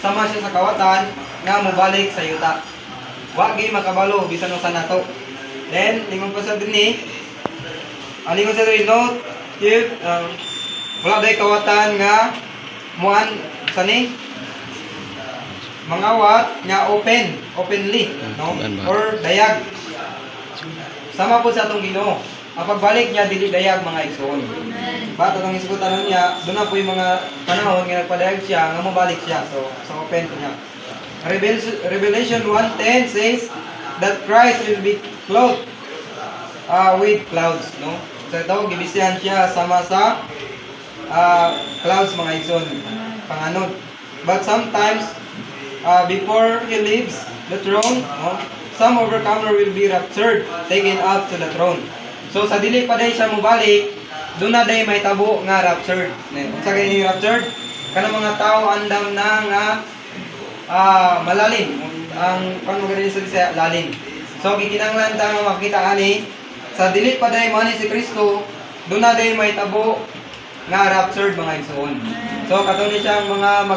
sama siya sa kawatan nga mobalik sa yuta. Wa gyud makabalo bisan usa nato. Then lingon pa sa dinhi, lingon sa dinhi note if wala day kawatan nga muan sani mangawat nga openly, no? Or dayag. Sama po sa atong Ginoo. Ang pagbalik niya dili dayag mga igsoon. Bato tong isgutan niya, doon na po yung mga panahon nga nagpadayag siya nga mobalik siya. So open po niya. Revelation 1:10 says that Christ will be clothed with clouds, no? So ito gibisihan siya sama sa clouds mga igsoon, panganod. But sometimes before he leaves the throne, no, some overcomer will be raptured, taken up to the throne. So sa dili pa day siya mobalik, doon na day may tabo nga raptured. Kung sa ganyan raptured, kanang mga tao andam na nga malalim. Ang pangmagaling sa Bisaya, lalim. So gikinanglan ta nga makita ani, sa dili pa day man si Kristo, doon na day may tabo nga raptured mga igsoon. So kato ni siyang mga